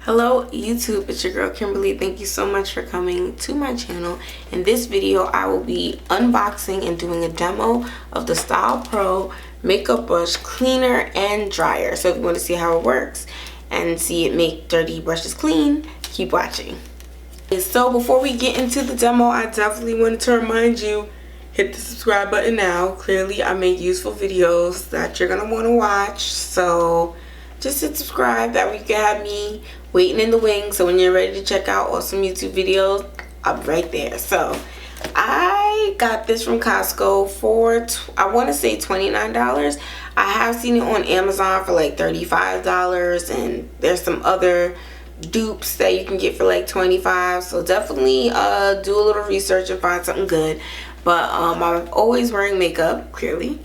Hello YouTube, it's your girl Kimberly. Thank you so much for coming to my channel. In this video I will be unboxing and doing a demo of the STYLPRO makeup brush cleaner and dryer. So if you want to see how it works and see it make dirty brushes clean, keep watching. So before we get into the demo, I definitely wanted to remind you, hit the subscribe button now. Clearly I make useful videos that you're gonna want to watch, so just hit subscribe. That way you can have me waiting in the wings, so when you're ready to check out awesome YouTube videos, I'm right there. So I got this from Costco for I want to say $29. I have seen it on Amazon for like $35, and there's some other dupes that you can get for like $25. So definitely do a little research and find something good. But I'm always wearing makeup, clearly,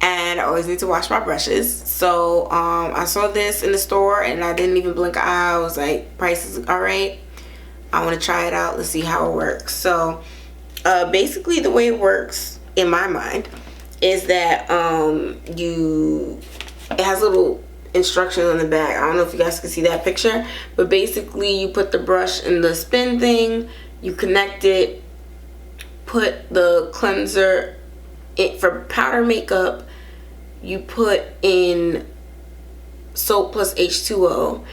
and I always need to wash my brushes. So I saw this in the store and I didn't even blink an eye. I was like, price is alright, I want to try it out. Let's see how it works. So basically the way it works in my mind is that it has little instructions on the back. I don't know if you guys can see that picture, but basically you put the brush in the spin thing, you connect it, put the cleanser for powder makeup, you put in soap plus H2O,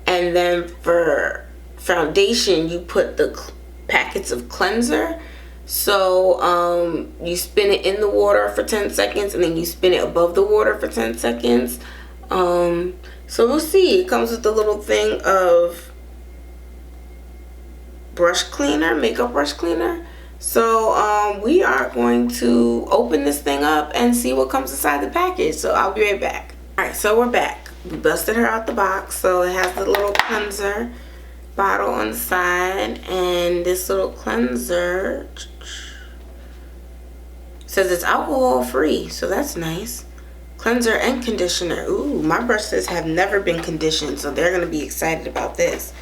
and then for foundation you put the packets of cleanser. So you spin it in the water for 10 seconds and then you spin it above the water for 10 seconds. So we'll see. It comes with the little thing of brush cleaner, makeup brush cleaner. So we are going to open this thing up and see what comes inside the package. So I'll be right back. Alright, so we're back. We busted her out the box. So it has the little cleanser bottle on the side, and this little cleanser says it's alcohol free, so that's nice. Cleanser and conditioner. Ooh, my brushes have never been conditioned, so they're gonna be excited about this.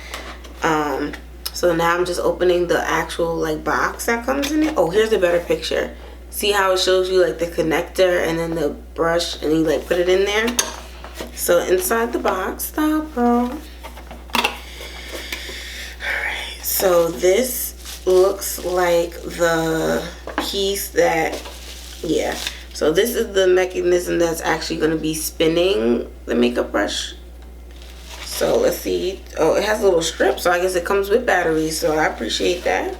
So now I'm just opening the actual like box that comes in it. Oh, here's a better picture. See how it shows you like the connector and then the brush, and you like put it in there. So inside the box, STYLPRO. Alright, so this looks like the piece that, yeah. So this is the mechanism that's actually going to be spinning the makeup brush. So let's see. Oh, it has a little strip, so I guess it comes with batteries, so I appreciate that.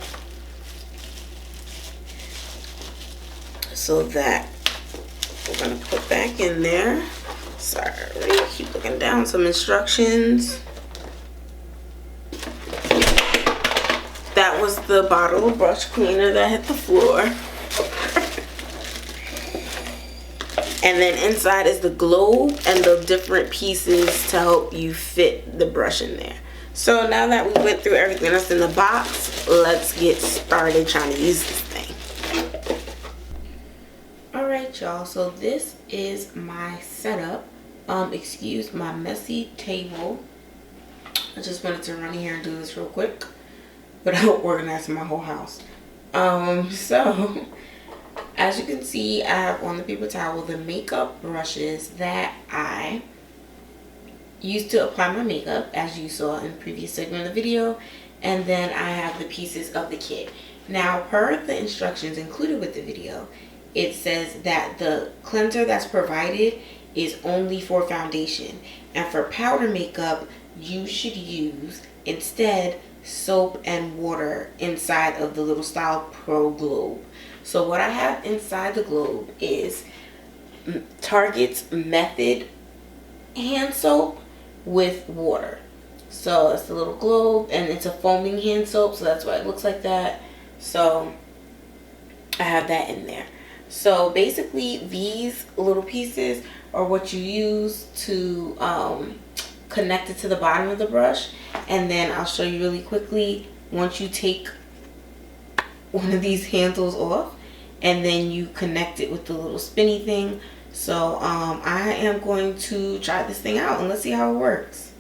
So that we're gonna put back in there. Sorry, keep looking down. Some instructions. That was the bottle of brush cleaner that hit the floor. And then inside is the globe and the different pieces to help you fit the brush in there. So now that we went through everything that's in the box, let's get started trying to use this thing. Alright y'all, so this is my setup. Excuse my messy table. I just wanted to run in here and do this real quick without organizing my whole house. So as you can see, I have on the paper towel the makeup brushes that I used to apply my makeup, as you saw in the previous segment of the video, and then I have the pieces of the kit. Now, per the instructions included with the video, it says that the cleanser that's provided is only for foundation, and for powder makeup you should use instead soap and water inside of the little STYLPRO globe. So what I have inside the globe is Target's Method hand soap with water. So it's a little globe and it's a foaming hand soap, so that's why it looks like that. So I have that in there. So basically these little pieces are what you use to connect it to the bottom of the brush, and then I'll show you really quickly once you take one of these handles off and then you connect it with the little spinny thing. So I am going to try this thing out and let's see how it works.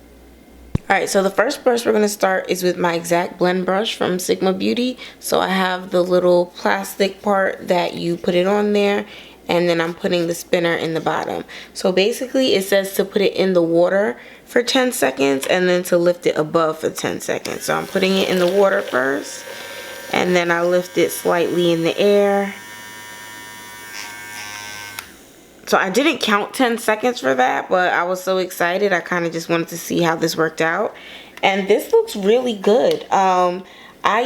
Alright, so the first brush we're going to start is with my Exact Blend brush from Sigma Beauty. So I have the little plastic part that you put it on there, and then I'm putting the spinner in the bottom. So basically it says to put it in the water for 10 seconds and then to lift it above for 10 seconds. So I'm putting it in the water first, and then I lift it slightly in the air. So I didn't count 10 seconds for that, but I was so excited. I kind of just wanted to see how this worked out. And this looks really good. I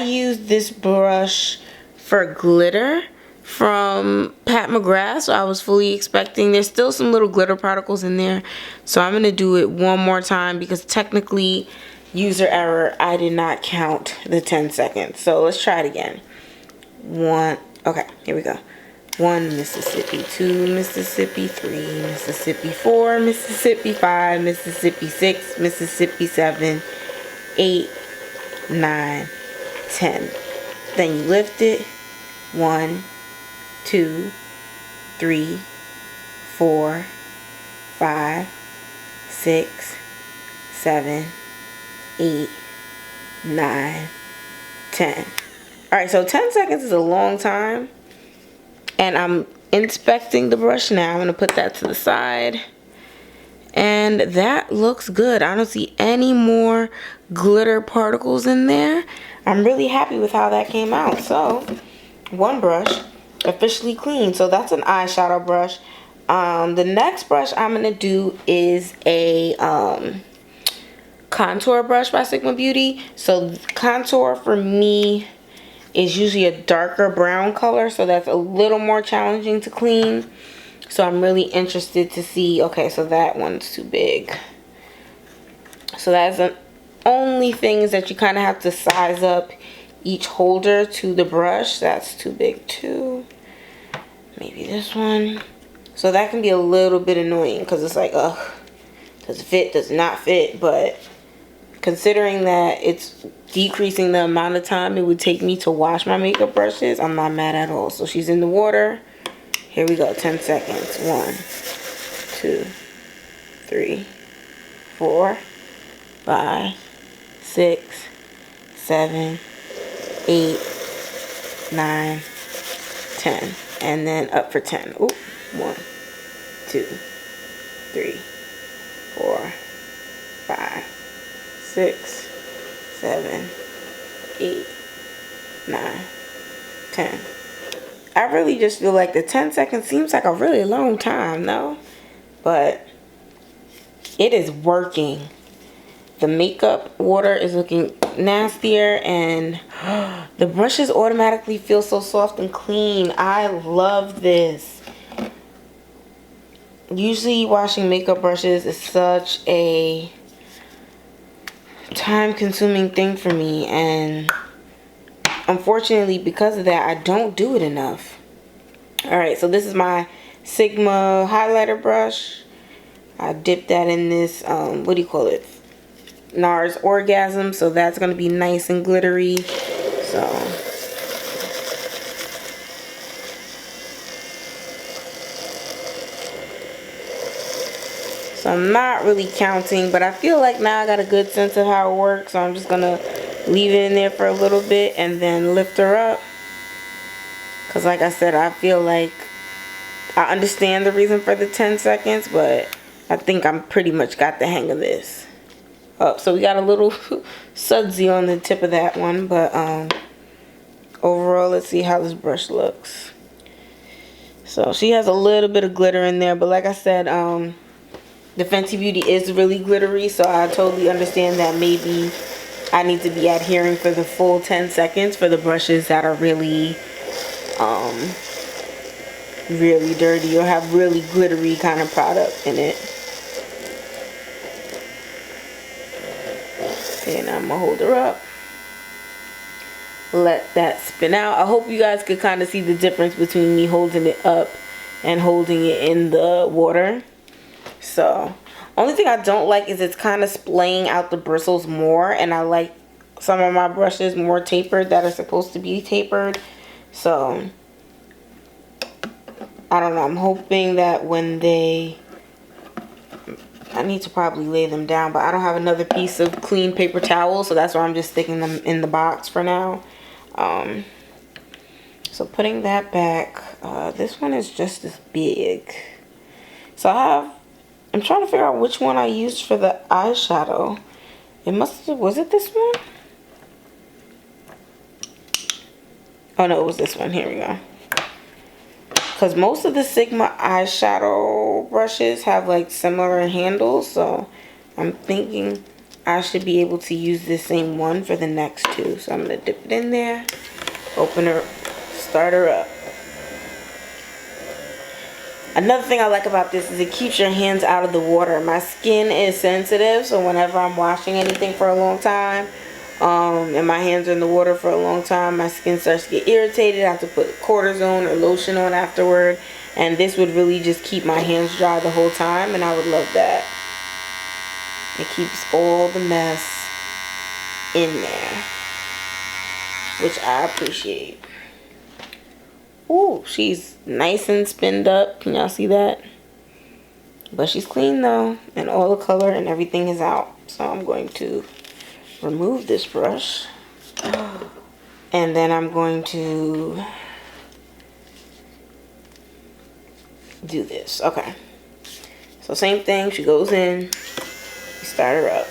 used this brush for glitter from Pat McGrath, so I was fully expecting. There's still some little glitter particles in there. So I'm going to do it one more time because technically, user error, I did not count the 10 seconds. So let's try it again. Okay, here we go. 1 Mississippi, 2 Mississippi, 3 Mississippi, 4 Mississippi, 5 Mississippi, 6 Mississippi, 7, 8, 9, 10. Then you lift it. 1, 2, 3, 4, 5, 6, 7, 8, 9, 10. Alright, so 10 seconds is a long time. And I'm inspecting the brush now. I'm going to put that to the side. And that looks good. I don't see any more glitter particles in there. I'm really happy with how that came out. So, one brush officially clean. So that's an eyeshadow brush. The next brush I'm going to do is a contour brush by Sigma Beauty. So contour for me is usually a darker brown color, so that's a little more challenging to clean. So I'm really interested to see. Okay, so that one's too big. So that's the only thing, is that you kind of have to size up each holder to the brush. That's too big too. Maybe this one. So that can be a little bit annoying because it's like, ugh, does it fit, does it not fit? But considering that it's decreasing the amount of time it would take me to wash my makeup brushes, I'm not mad at all. So she's in the water. Here we go, 10 seconds. 1, 2, 3, 4, 5, 6, 7, 8, 9, 10. And then up for 10. Ooh, 1, 2, 3, 4, 5, 6, 7, 8, 9, 10. I really just feel like the 10 seconds seems like a really long time, no? But it is working. The makeup water is looking nastier, and the brushes automatically feel so soft and clean. I love this. Usually washing makeup brushes is such a time-consuming thing for me, and unfortunately because of that I don't do it enough. Alright, so this is my Sigma highlighter brush. I dipped that in this what do you call it, NARS Orgasm, so that's going to be nice and glittery. So I'm not really counting, but I feel like now I got a good sense of how it works, so I'm just going to leave it in there for a little bit and then lift her up. Because like I said, I feel like I understand the reason for the 10 seconds, but I think I'm pretty much got the hang of this. Oh, so we got a little sudsy on the tip of that one, but overall, let's see how this brush looks. So she has a little bit of glitter in there, but like I said, the Fenty Beauty is really glittery, so I totally understand that maybe I need to be adhering for the full 10 seconds for the brushes that are really, really dirty or have really glittery kind of product in it. Okay, now I'm going to hold her up. Let that spin out. I hope you guys could kind of see the difference between me holding it up and holding it in the water. So, only thing I don't like is it's kind of splaying out the bristles more, and I like some of my brushes more tapered that are supposed to be tapered. So, I don't know. I'm hoping that when I need to probably lay them down, but I don't have another piece of clean paper towel, so that's why I'm just sticking them in the box for now. So putting that back, This one is just as big. So I'm trying to figure out which one I used for the eyeshadow. Was it this one? Oh no, it was this one. Here we go. Because most of the Sigma eyeshadow brushes have like similar handles. So I'm thinking I should be able to use the same one for the next two. So I'm going to dip it in there. Open her, start her up. Another thing I like about this is it keeps your hands out of the water. My skin is sensitive, so whenever I'm washing anything for a long time, and my hands are in the water for a long time, my skin starts to get irritated. I have to put cortisone or lotion on afterward, and this would really just keep my hands dry the whole time, and I would love that. It keeps all the mess in there, which I appreciate. Ooh, she's nice and spinned up. Can y'all see that? But she's clean though, and all the color and everything is out. So I'm going to remove this brush. And then I'm going to do this. Okay. So same thing, she goes in, start her up.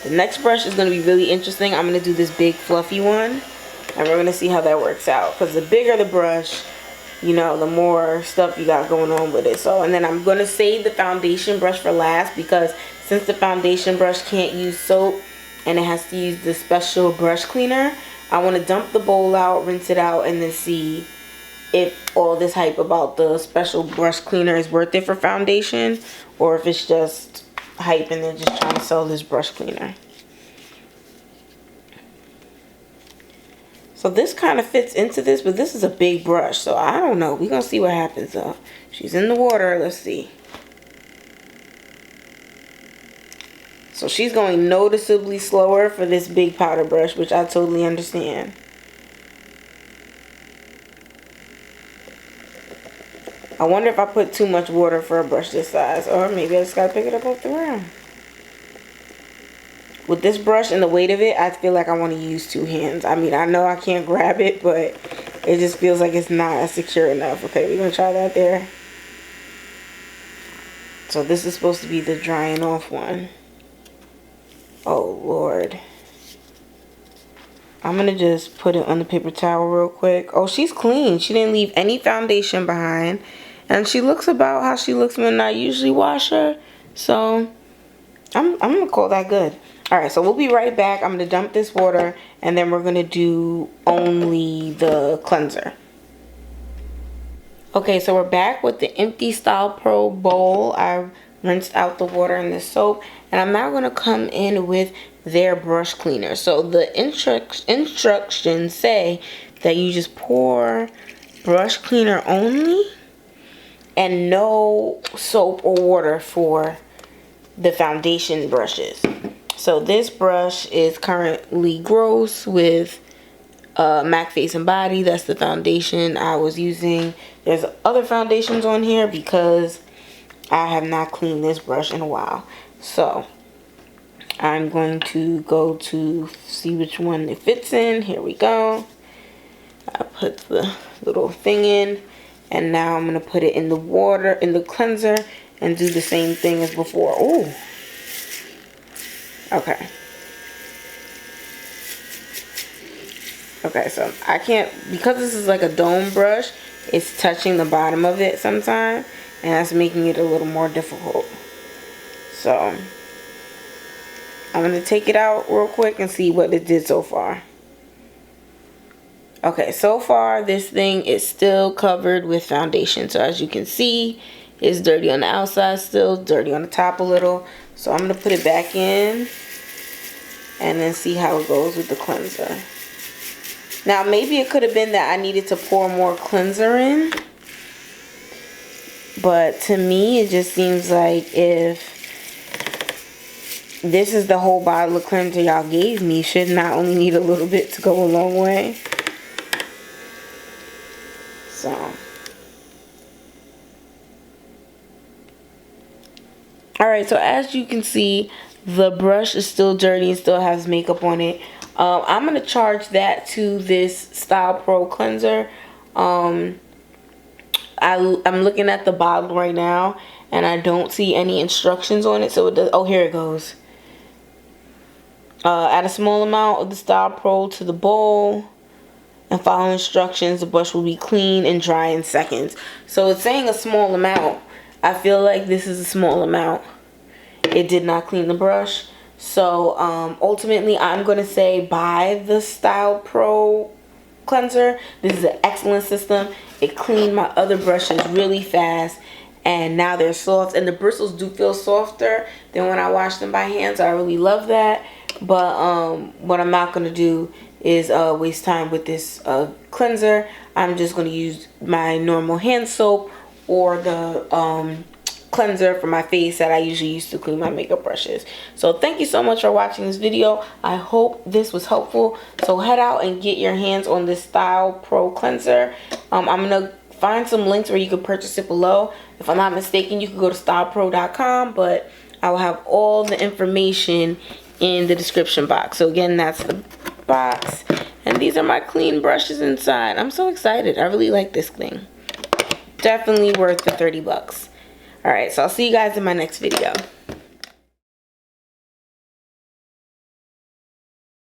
The next brush is going to be really interesting. I'm going to do this big fluffy one. And we're going to see how that works out. Because the bigger the brush, you know, the more stuff you got going on with it. So, and then I'm going to save the foundation brush for last. Because since the foundation brush can't use soap and it has to use the special brush cleaner, I want to dump the bowl out, rinse it out, and then see if all this hype about the special brush cleaner is worth it for foundation. Or if it's just hype and they're just trying to sell this brush cleaner. So this kind of fits into this, but this is a big brush, so I don't know. We're going to see what happens though. She's in the water. Let's see. So she's going noticeably slower for this big powder brush, which I totally understand. I wonder if I put too much water for a brush this size, or maybe I just got to pick it up off the ground. With this brush and the weight of it, I feel like I want to use two hands. I mean, I know I can't grab it, but it just feels like it's not secure enough. Okay, we're going to try that there. So this is supposed to be the drying off one. Oh, Lord. I'm going to just put it on the paper towel real quick. Oh, she's clean. She didn't leave any foundation behind. And she looks about how she looks when I usually wash her. So I'm going to call that good. Alright, so we'll be right back. I'm going to dump this water, and then we're going to do only the cleanser. Okay, so we're back with the empty STYLPRO bowl. I rinsed out the water and the soap, and I'm now going to come in with their brush cleaner. So the instructions say that you just pour brush cleaner only and no soap or water for the foundation brushes. So this brush is currently Gross with MAC Face and Body. That's the foundation I was using. There's other foundations on here because I have not cleaned this brush in a while. So I'm going to go to see which one it fits in. Here we go. I put the little thing in, and now I'm going to put it in the water, in the cleanser, and do the same thing as before. Ooh. Okay. Okay, so I can't, because this is like a dome brush, it's touching the bottom of it sometimes, and that's making it a little more difficult. So I'm going to take it out real quick and see what it did so far. Okay, so far this thing is still covered with foundation. So as you can see, it's dirty on the outside still, dirty on the top a little. So I'm going to put it back in and then see how it goes with the cleanser. Now maybe it could have been that I needed to pour more cleanser in. But to me it just seems like if this is the whole bottle of cleanser y'all gave me, should not only need a little bit to go a long way. So. Alright, so as you can see, the brush is still dirty and still has makeup on it. I'm going to charge that to this STYLPRO cleanser. I'm looking at the bottle right now, and I don't see any instructions on it. So it does. Oh, here it goes. Add a small amount of the STYLPRO to the bowl and follow instructions. The brush will be clean and dry in seconds. So it's saying a small amount. I feel like this is a small amount. It did not clean the brush. So ultimately, I'm going to say buy the STYLPRO cleanser. This is an excellent system. It cleaned my other brushes really fast, and now they're soft, and the bristles do feel softer than when I wash them by hand, so I really love that. But what I'm not going to do is waste time with this cleanser. I'm just going to use my normal hand soap or the cleanser for my face that I usually use to clean my makeup brushes. So thank you so much for watching this video. I hope this was helpful. So head out and get your hands on this STYLPRO cleanser. I'm gonna find some links where you can purchase it below. If I'm not mistaken, you can go to stylpro.com, but I will have all the information in the description box. So again, that's the box, and these are my clean brushes inside. I'm so excited. I really like this thing. Definitely worth the 30 bucks. Alright, so I'll see you guys in my next video.